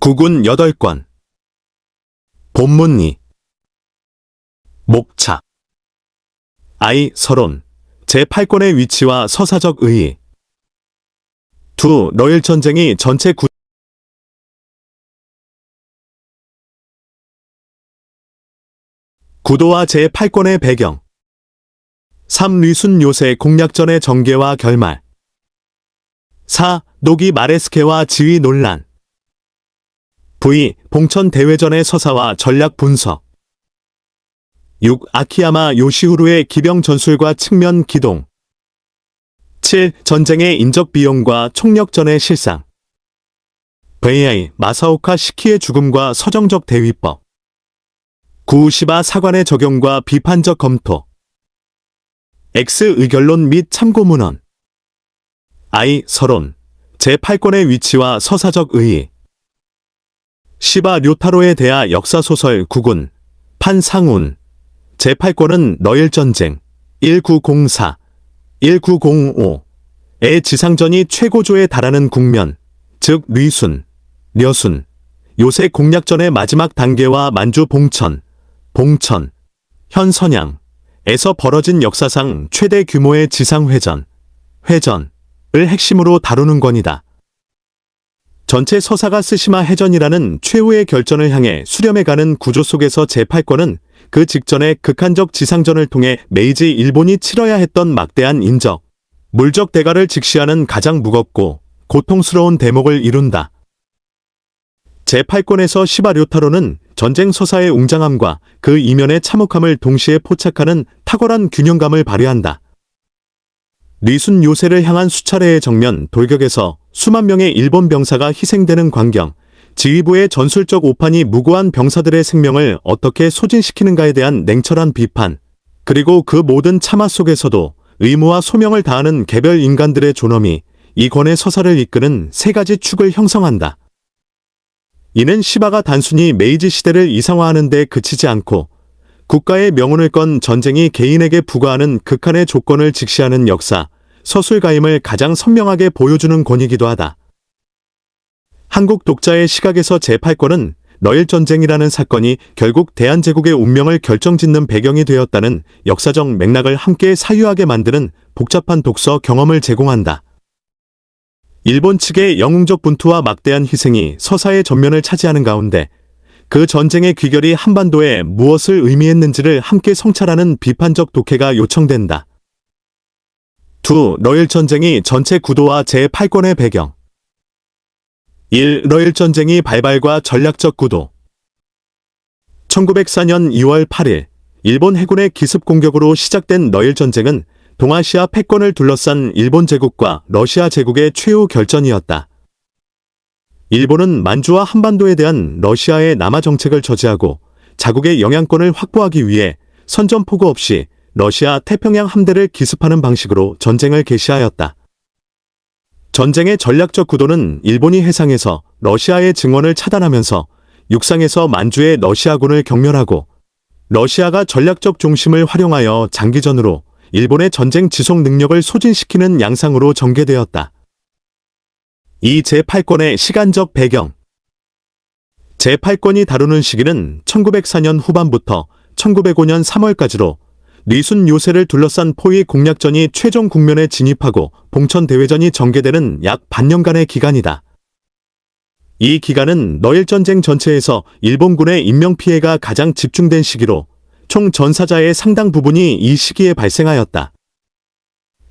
국운 8권. 본문이. 목차. I. 서론. 제8권의 위치와 서사적 의의. 2. 러일 전쟁이 전체 구도와 제8권의 배경. 3. 리순 요새 공략전의 전개와 결말. 4. 노기 마레스케와 지위 논란. V. 봉천 대회전의 서사와 전략 분석. 6. 아키야마 요시후루의 기병 전술과 측면 기동. 7. 전쟁의 인적 비용과 총력전의 실상. VI. 마사오카 시키의 죽음과 서정적 대위법. 9. 시바 사관의 적용과 비판적 검토. X. 의결론 및 참고문헌. I. 서론. 제8권의 위치와 서사적 의의. 시바 료타로에 대하 역사소설 국운. 판상운. 제8권은 러일전쟁 1904, 1905의 지상전이 최고조에 달하는 국면, 즉 리순, 려순, 요새 공략전의 마지막 단계와 만주 봉천, 현 선양에서 벌어진 역사상 최대 규모의 지상회전을 핵심으로 다루는 권이다. 전체 서사가 스시마 해전이라는 최후의 결전을 향해 수렴해가는 구조 속에서 제8권은 그 직전의 극한적 지상전을 통해 메이지 일본이 치러야 했던 막대한 인적, 물적 대가를 직시하는 가장 무겁고 고통스러운 대목을 이룬다. 제8권에서 시바 료타로는 전쟁 서사의 웅장함과 그 이면의 참혹함을 동시에 포착하는 탁월한 균형감을 발휘한다. 리순 요새를 향한 수차례의 정면 돌격에서 수만 명의 일본 병사가 희생되는 광경, 지휘부의 전술적 오판이 무고한 병사들의 생명을 어떻게 소진시키는가에 대한 냉철한 비판, 그리고 그 모든 참화 속에서도 의무와 소명을 다하는 개별 인간들의 존엄이 이 권의 서사를 이끄는 세 가지 축을 형성한다. 이는 시바가 단순히 메이지 시대를 이상화하는 데 그치지 않고 국가의 명운을 건 전쟁이 개인에게 부과하는 극한의 조건을 직시하는 역사, 서술가임을 가장 선명하게 보여주는 권이기도 하다. 한국 독자의 시각에서 제8권은 러일전쟁이라는 사건이 결국 대한제국의 운명을 결정짓는 배경이 되었다는 역사적 맥락을 함께 사유하게 만드는 복잡한 독서 경험을 제공한다. 일본 측의 영웅적 분투와 막대한 희생이 서사의 전면을 차지하는 가운데 그 전쟁의 귀결이 한반도에 무엇을 의미했는지를 함께 성찰하는 비판적 독해가 요청된다. 2. 러일전쟁이 전체 구도와 제8권의 배경. 1. 러일전쟁이 발발과 전략적 구도. 1904년 2월 8일 일본 해군의 기습 공격으로 시작된 러일전쟁은 동아시아 패권을 둘러싼 일본 제국과 러시아 제국의 최후 결전이었다. 일본은 만주와 한반도에 대한 러시아의 남하 정책을 저지하고 자국의 영향권을 확보하기 위해 선전포고 없이 러시아 태평양 함대를 기습하는 방식으로 전쟁을 개시하였다. 전쟁의 전략적 구도는 일본이 해상에서 러시아의 증원을 차단하면서 육상에서 만주의 러시아군을 경멸하고 러시아가 전략적 중심을 활용하여 장기전으로 일본의 전쟁 지속 능력을 소진시키는 양상으로 전개되었다. 이 제8권의 시간적 배경. 제8권이 다루는 시기는 1904년 후반부터 1905년 3월까지로 리순 요새를 둘러싼 포위 공략전이 최종 국면에 진입하고 봉천 대회전이 전개되는 약 반년간의 기간이다. 이 기간은 러일전쟁 전체에서 일본군의 인명피해가 가장 집중된 시기로 총 전사자의 상당 부분이 이 시기에 발생하였다.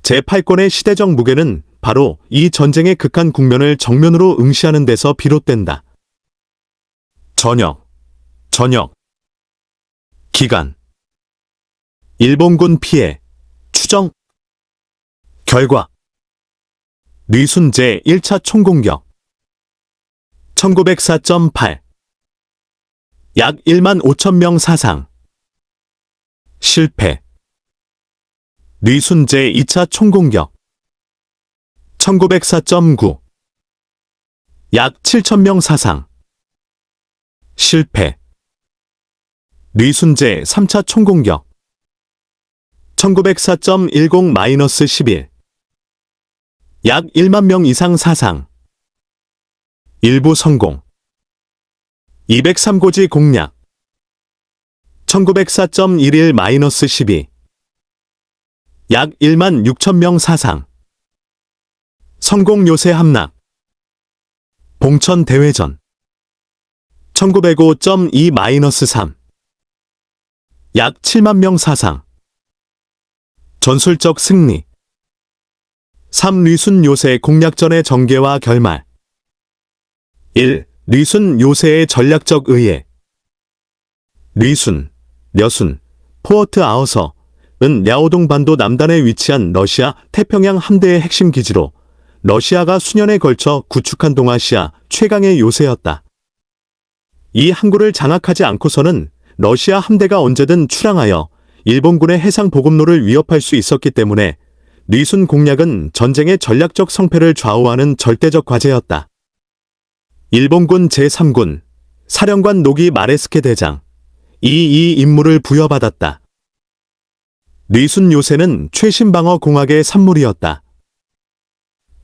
제8권의 시대적 무게는 바로 이 전쟁의 극한 국면을 정면으로 응시하는 데서 비롯된다. 전역. 기간. 일본군 피해, 추정, 결과. 리순 제1차 총공격 1904.8 약 1만 5천 명 사상 실패. 리순 제2차 총공격 1904.9 약 7천 명 사상 실패. 리순 제3차 총공격 1904.10-11 약 1만 명 이상 사상 일부 성공. 203고지 공략 1904.11-12 약 1만 6천명 사상 성공 요새 함락 봉천 대회전 1905.2-3 약 7만명 사상 전술적 승리 3. 류순 요새 공략전의 전개와 결말 1. 류순 요새의 전략적 의해 류순, 려순, 포어트 아우서은 랴오동 반도 남단에 위치한 러시아 태평양 함대의 핵심 기지로 러시아가 수년에 걸쳐 구축한 동아시아 최강의 요새였다. 이 항구를 장악하지 않고서는 러시아 함대가 언제든 출항하여 일본군의 해상 보급로를 위협할 수 있었기 때문에 류순 공략은 전쟁의 전략적 성패를 좌우하는 절대적 과제였다. 일본군 제3군 사령관 노기 마레스케 대장 이 임무를 부여받았다. 류순 요새는 최신 방어 공학의 산물이었다.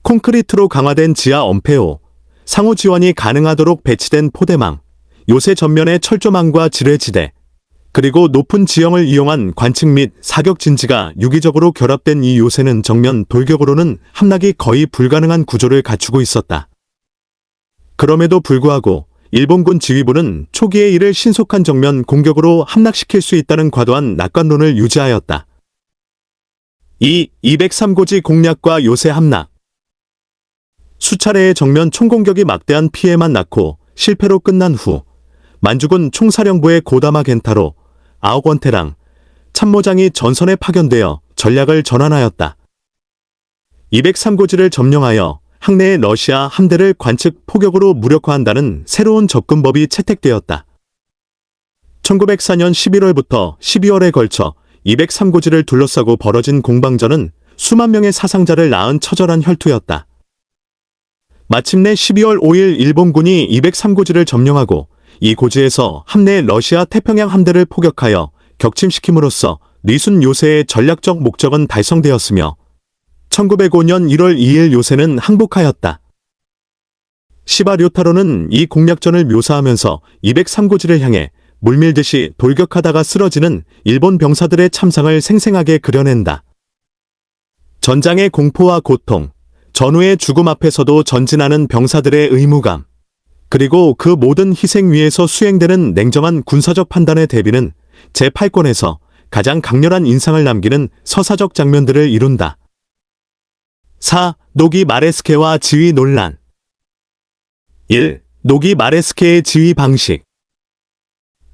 콘크리트로 강화된 지하 엄폐호, 상호 지원이 가능하도록 배치된 포대망, 요새 전면의 철조망과 지뢰지대, 그리고 높은 지형을 이용한 관측 및 사격 진지가 유기적으로 결합된 이 요새는 정면 돌격으로는 함락이 거의 불가능한 구조를 갖추고 있었다. 그럼에도 불구하고 일본군 지휘부는 초기에 이를 신속한 정면 공격으로 함락시킬 수 있다는 과도한 낙관론을 유지하였다. 2. 203고지 공략과 요새 함락 수차례의 정면 총공격이 막대한 피해만 낳고 실패로 끝난 후 만주군 총사령부의 고다마 겐타로 아오건테랑 참모장이 전선에 파견되어 전략을 전환하였다. 203고지를 점령하여 항내의 러시아 함대를 관측 포격으로 무력화한다는 새로운 접근법이 채택되었다. 1904년 11월부터 12월에 걸쳐 203고지를 둘러싸고 벌어진 공방전은 수만 명의 사상자를 낳은 처절한 혈투였다. 마침내 12월 5일 일본군이 203고지를 점령하고 이 고지에서 함내의 러시아 태평양 함대를 포격하여 격침시킴으로써 류순 요새의 전략적 목적은 달성되었으며 1905년 1월 2일 요새는 항복하였다. 시바 료타로는 이 공략전을 묘사하면서 203고지를 향해 물밀듯이 돌격하다가 쓰러지는 일본 병사들의 참상을 생생하게 그려낸다. 전장의 공포와 고통, 전후의 죽음 앞에서도 전진하는 병사들의 의무감, 그리고 그 모든 희생 위에서 수행되는 냉정한 군사적 판단의 대비는 제8권에서 가장 강렬한 인상을 남기는 서사적 장면들을 이룬다. 4. 노기 마레스케와 지휘 논란 1. 노기 마레스케의 지휘 방식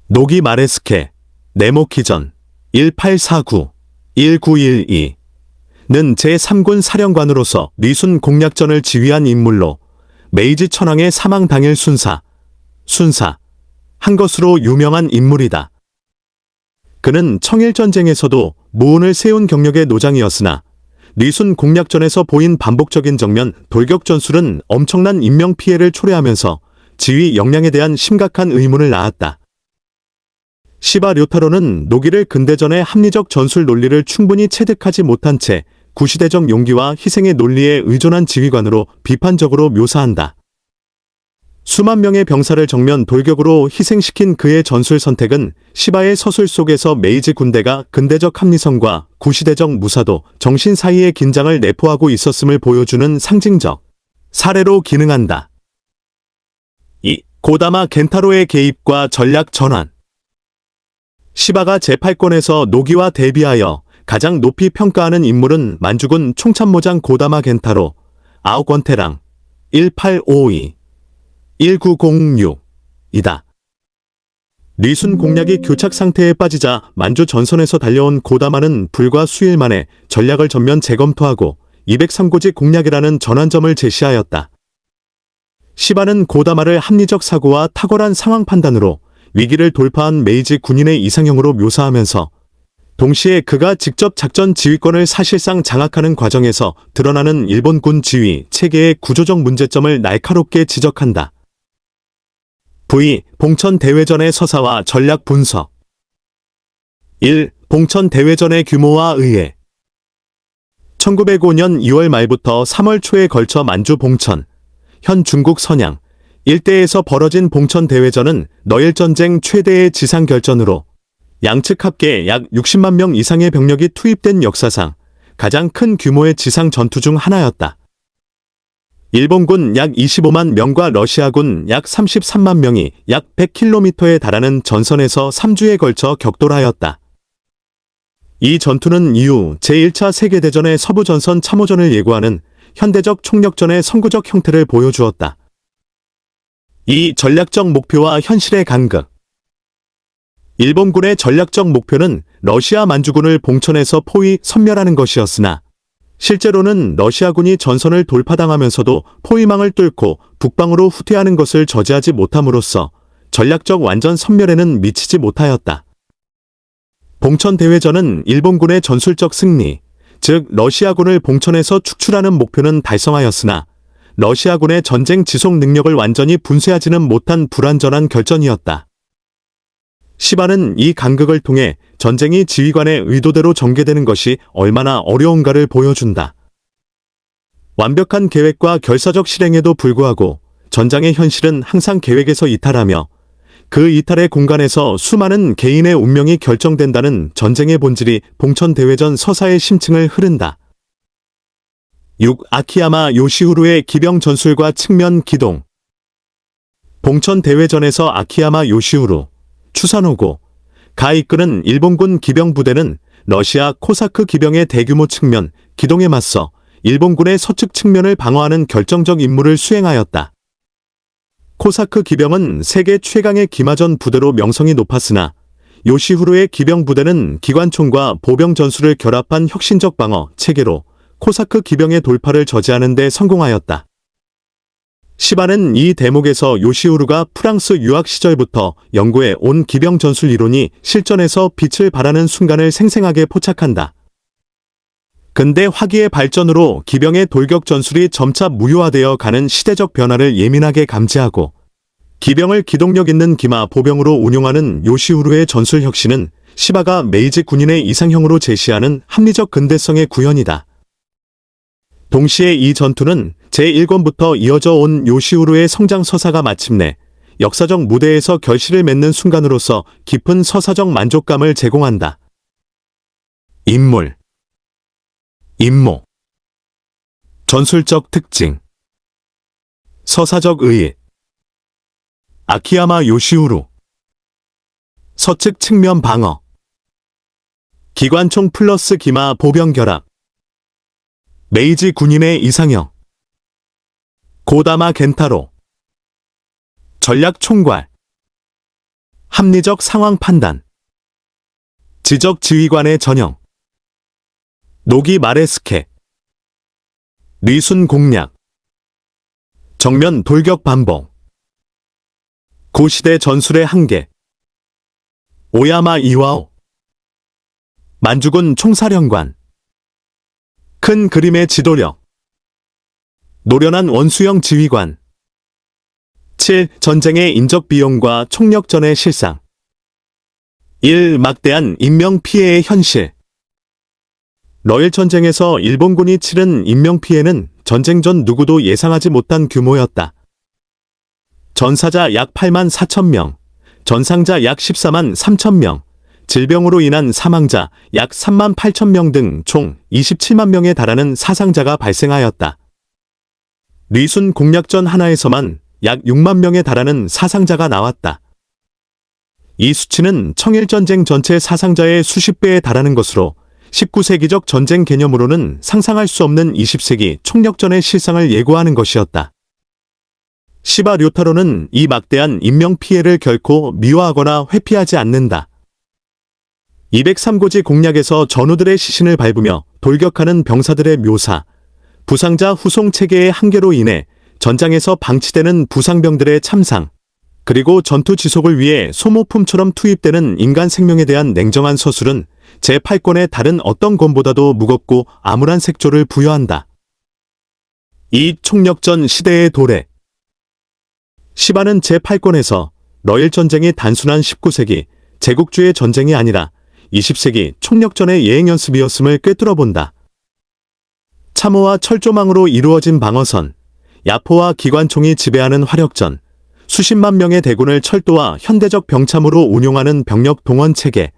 노기 마레스케, 네모키전 1849-1912는 제3군 사령관으로서 류순 공략전을 지휘한 인물로 메이지 천황의 사망 당일 순사 한 것으로 유명한 인물이다. 그는 청일전쟁에서도 무운을 세운 경력의 노장이었으나 류순 공략전에서 보인 반복적인 정면 돌격 전술은 엄청난 인명피해를 초래하면서 지휘 역량에 대한 심각한 의문을 낳았다. 시바 료타로는 노기를 근대전의 합리적 전술 논리를 충분히 체득하지 못한 채 구시대적 용기와 희생의 논리에 의존한 지휘관으로 비판적으로 묘사한다. 수만 명의 병사를 정면 돌격으로 희생시킨 그의 전술 선택은 시바의 서술 속에서 메이지 군대가 근대적 합리성과 구시대적 무사도, 정신 사이의 긴장을 내포하고 있었음을 보여주는 상징적 사례로 기능한다. 2. 고다마 겐타로의 개입과 전략 전환 시바가 제8권에서 노기와 대비하여 가장 높이 평가하는 인물은 만주군 총참모장 고다마 겐타로, 아오건테랑 1852-1906이다. 류순 공략이 교착 상태에 빠지자 만주 전선에서 달려온 고다마는 불과 수일 만에 전략을 전면 재검토하고 203고지 공략이라는 전환점을 제시하였다. 시바는 고다마를 합리적 사고와 탁월한 상황 판단으로 위기를 돌파한 메이지 군인의 이상형으로 묘사하면서 동시에 그가 직접 작전 지휘권을 사실상 장악하는 과정에서 드러나는 일본군 지휘 체계의 구조적 문제점을 날카롭게 지적한다. V. 봉천 대회전의 서사와 전략 분석 1. 봉천 대회전의 규모와 의해 1905년 2월 말부터 3월 초에 걸쳐 만주 봉천, 현 중국 선양, 일대에서 벌어진 봉천 대회전은 러일 전쟁 최대의 지상 결전으로 양측 합계 약 60만 명 이상의 병력이 투입된 역사상 가장 큰 규모의 지상 전투 중 하나였다. 일본군 약 25만 명과 러시아군 약 33만 명이 약 100km에 달하는 전선에서 3주에 걸쳐 격돌하였다. 이 전투는 이후 제1차 세계대전의 서부전선 참호전을 예고하는 현대적 총력전의 선구적 형태를 보여주었다. 이 전략적 목표와 현실의 간극. 일본군의 전략적 목표는 러시아 만주군을 봉천에서 포위 섬멸하는 것이었으나 실제로는 러시아군이 전선을 돌파당하면서도 포위망을 뚫고 북방으로 후퇴하는 것을 저지하지 못함으로써 전략적 완전 섬멸에는 미치지 못하였다. 봉천 대회전은 일본군의 전술적 승리, 즉 러시아군을 봉천에서 축출하는 목표는 달성하였으나 러시아군의 전쟁 지속 능력을 완전히 분쇄하지는 못한 불완전한 결전이었다. 시바는 이 간극을 통해 전쟁이 지휘관의 의도대로 전개되는 것이 얼마나 어려운가를 보여준다. 완벽한 계획과 결사적 실행에도 불구하고 전장의 현실은 항상 계획에서 이탈하며 그 이탈의 공간에서 수많은 개인의 운명이 결정된다는 전쟁의 본질이 봉천대회전 서사의 심층을 흐른다. 6. 아키야마 요시후루의 기병 전술과 측면 기동. 봉천대회전에서 아키야마 요시후루, 추산호고, 가 이끄는 일본군 기병 부대는 러시아 코사크 기병의 대규모 측면, 기동에 맞서 일본군의 서측 측면을 방어하는 결정적 임무를 수행하였다. 코사크 기병은 세계 최강의 기마전 부대로 명성이 높았으나 요시후루의 기병 부대는 기관총과 보병 전술을 결합한 혁신적 방어 체계로 코사크 기병의 돌파를 저지하는 데 성공하였다. 시바는 이 대목에서 요시후루가 프랑스 유학 시절부터 연구해 온 기병 전술 이론이 실전에서 빛을 발하는 순간을 생생하게 포착한다. 근대 화기의 발전으로 기병의 돌격 전술이 점차 무효화되어 가는 시대적 변화를 예민하게 감지하고 기병을 기동력 있는 기마 보병으로 운용하는 요시후루의 전술 혁신은 시바가 메이지 군인의 이상형으로 제시하는 합리적 근대성의 구현이다. 동시에 이 전투는 제1권부터 이어져 온 요시후루의 성장 서사가 마침내 역사적 무대에서 결실을 맺는 순간으로서 깊은 서사적 만족감을 제공한다. 인물, 임무, 전술적 특징, 서사적 의의. 아키야마 요시후루, 서측 측면 방어, 기관총 플러스 기마 보병 결합, 메이지 군인의 이상형, 고다마 겐타로, 전략 총괄, 합리적 상황 판단, 지적 지휘관의 전형, 노기 마레스케, 리순 공략, 정면 돌격 반복, 고시대 전술의 한계, 오야마 이와오, 만주군 총사령관, 큰 그림의 지도력, 노련한 원수형 지휘관. 7. 전쟁의 인적 비용과 총력전의 실상. 1. 막대한 인명피해의 현실. 러일 전쟁에서 일본군이 치른 인명피해는 전쟁 전 누구도 예상하지 못한 규모였다. 전사자 약 8만 4천 명, 전상자 약 14만 3천 명, 질병으로 인한 사망자 약 3만 8천 명 등 총 27만 명에 달하는 사상자가 발생하였다. 리순 공략전 하나에서만 약 6만 명에 달하는 사상자가 나왔다. 이 수치는 청일전쟁 전체 사상자의 수십 배에 달하는 것으로 19세기적 전쟁 개념으로는 상상할 수 없는 20세기 총력전의 실상을 예고하는 것이었다. 시바 료타로는 이 막대한 인명피해를 결코 미화하거나 회피하지 않는다. 203고지 공략에서 전우들의 시신을 밟으며 돌격하는 병사들의 묘사, 부상자 후송 체계의 한계로 인해 전장에서 방치되는 부상병들의 참상, 그리고 전투 지속을 위해 소모품처럼 투입되는 인간 생명에 대한 냉정한 서술은 제8권의 다른 어떤 권보다도 무겁고 암울한 색조를 부여한다. 이 총력전 시대의 도래. 시바는 제8권에서 러일 전쟁이 단순한 19세기 제국주의 전쟁이 아니라 20세기 총력전의 예행 연습이었음을 꿰뚫어본다. 참호와 철조망으로 이루어진 방어선, 야포와 기관총이 지배하는 화력전, 수십만 명의 대군을 철도와 현대적 병참으로 운용하는 병력 동원 체계,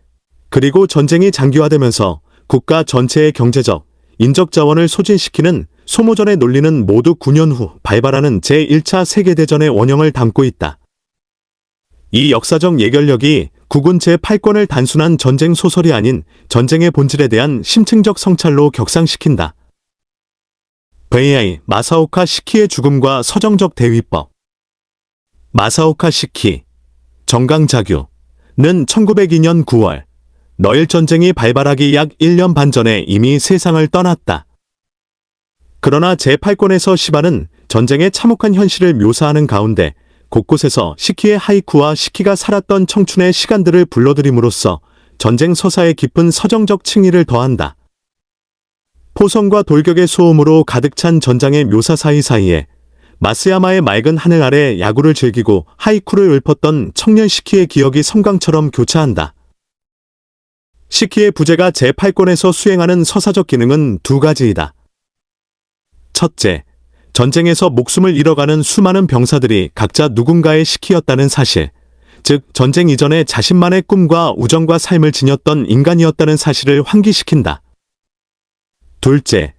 그리고 전쟁이 장기화되면서 국가 전체의 경제적, 인적 자원을 소진시키는 소모전의 논리는 모두 9년 후 발발하는 제1차 세계대전의 원형을 담고 있다. 이 역사적 예결력이 국군 제8권을 단순한 전쟁 소설이 아닌 전쟁의 본질에 대한 심층적 성찰로 격상시킨다. VI 마사오카 시키의 죽음과 서정적 대위법. 마사오카 시키, 정강자규는 1902년 9월 러일 전쟁이 발발하기 약 1년 반 전에 이미 세상을 떠났다. 그러나 제8권에서 시바는 전쟁의 참혹한 현실을 묘사하는 가운데 곳곳에서 시키의 하이쿠와 시키가 살았던 청춘의 시간들을 불러들임으로써 전쟁 서사에 깊은 서정적 층위를 더한다. 포성과 돌격의 소음으로 가득 찬 전장의 묘사 사이사이에 마스야마의 맑은 하늘 아래 야구를 즐기고 하이쿠를 읊었던 청년 시키의 기억이 섬광처럼 교차한다. 시키의 부제가 제8권에서 수행하는 서사적 기능은 두 가지이다. 첫째, 전쟁에서 목숨을 잃어가는 수많은 병사들이 각자 누군가의 시키였다는 사실, 즉 전쟁 이전에 자신만의 꿈과 우정과 삶을 지녔던 인간이었다는 사실을 환기시킨다. 둘째,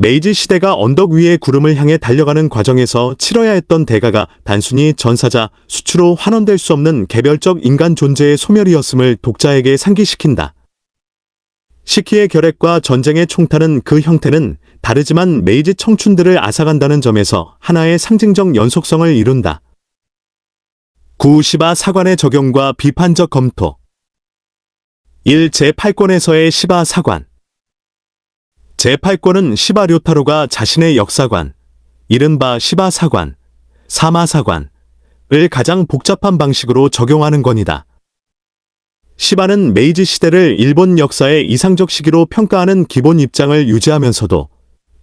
메이지 시대가 언덕 위의 구름을 향해 달려가는 과정에서 치러야 했던 대가가 단순히 전사자, 수치로 환원될 수 없는 개별적 인간 존재의 소멸이었음을 독자에게 상기시킨다. 시키의 결핵과 전쟁의 총탄은 그 형태는 다르지만 메이지 청춘들을 앗아간다는 점에서 하나의 상징적 연속성을 이룬다. 시바 사관의 적용과 비판적 검토. 1. 제8권에서의 시바 사관. 제8권은 시바 료타로가 자신의 역사관, 이른바 시바 사관, 사마 사관을 가장 복잡한 방식으로 적용하는 권이다. 시바는 메이지 시대를 일본 역사의 이상적 시기로 평가하는 기본 입장을 유지하면서도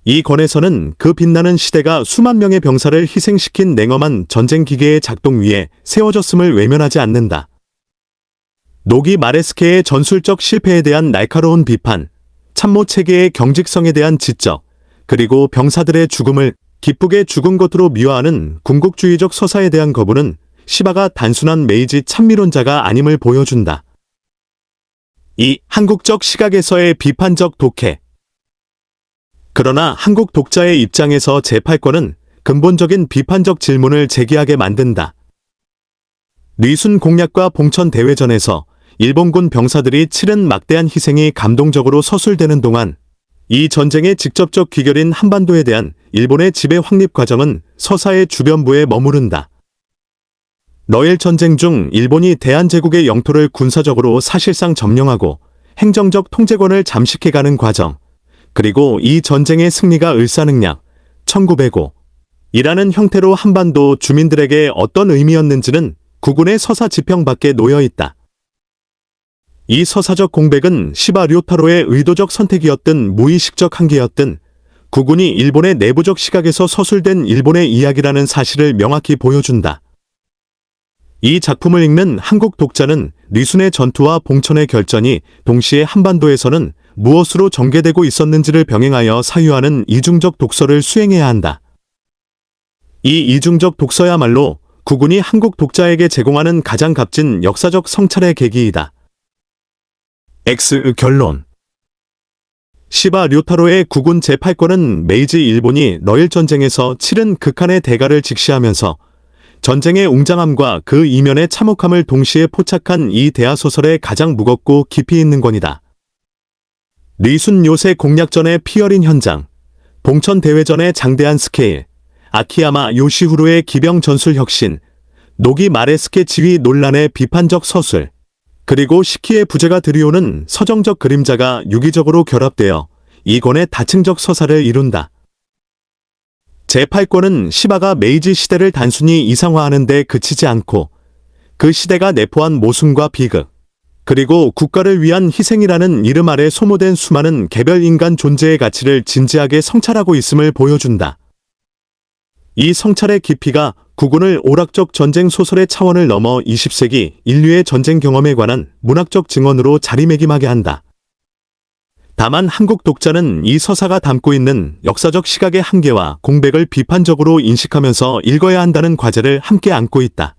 이 권에서는 그 빛나는 시대가 수만 명의 병사를 희생시킨 냉엄한 전쟁 기계의 작동 위에 세워졌음을 외면하지 않는다. 노기 마레스케의 전술적 실패에 대한 날카로운 비판, 참모 체계의 경직성에 대한 지적, 그리고 병사들의 죽음을 기쁘게 죽은 것으로 미화하는 군국주의적 서사에 대한 거부는 시바가 단순한 메이지 찬미론자가 아님을 보여준다. 2. 한국적 시각에서의 비판적 독해. 그러나 한국 독자의 입장에서 제8권은 근본적인 비판적 질문을 제기하게 만든다. 리순 공략과 봉천 대회전에서 일본군 병사들이 치른 막대한 희생이 감동적으로 서술되는 동안 이 전쟁의 직접적 귀결인 한반도에 대한 일본의 지배 확립 과정은 서사의 주변부에 머무른다. 러일 전쟁 중 일본이 대한제국의 영토를 군사적으로 사실상 점령하고 행정적 통제권을 잠식해가는 과정, 그리고 이 전쟁의 승리가 을사늑약, 1905이라는 형태로 한반도 주민들에게 어떤 의미였는지는 국군의 서사 지평 밖에 놓여 있다. 이 서사적 공백은 시바 료타로의 의도적 선택이었든 무의식적 한계였든 국군이 일본의 내부적 시각에서 서술된 일본의 이야기라는 사실을 명확히 보여준다. 이 작품을 읽는 한국 독자는 리순의 전투와 봉천의 결전이 동시에 한반도에서는 무엇으로 전개되고 있었는지를 병행하여 사유하는 이중적 독서를 수행해야 한다. 이 이중적 독서야말로 국군이 한국 독자에게 제공하는 가장 값진 역사적 성찰의 계기이다. X 결론. 시바 료타로의 국군 제8권은 메이지 일본이 러일 전쟁에서 치른 극한의 대가를 직시하면서 전쟁의 웅장함과 그 이면의 참혹함을 동시에 포착한 이 대하소설의 가장 무겁고 깊이 있는 권이다. 리순 요새 공략전의 피어린 현장, 봉천 대회전의 장대한 스케일, 아키야마 요시후루의 기병 전술 혁신, 노기 마레스케 지휘 논란의 비판적 서술, 그리고 시키의 부제가 들이오는 서정적 그림자가 유기적으로 결합되어 이 권의 다층적 서사를 이룬다. 제8권은 시바가 메이지 시대를 단순히 이상화하는 데 그치지 않고 그 시대가 내포한 모순과 비극, 그리고 국가를 위한 희생이라는 이름 아래 소모된 수많은 개별 인간 존재의 가치를 진지하게 성찰하고 있음을 보여준다. 이 성찰의 깊이가 국군을 오락적 전쟁 소설의 차원을 넘어 20세기 인류의 전쟁 경험에 관한 문학적 증언으로 자리매김하게 한다. 다만 한국 독자는 이 서사가 담고 있는 역사적 시각의 한계와 공백을 비판적으로 인식하면서 읽어야 한다는 과제를 함께 안고 있다.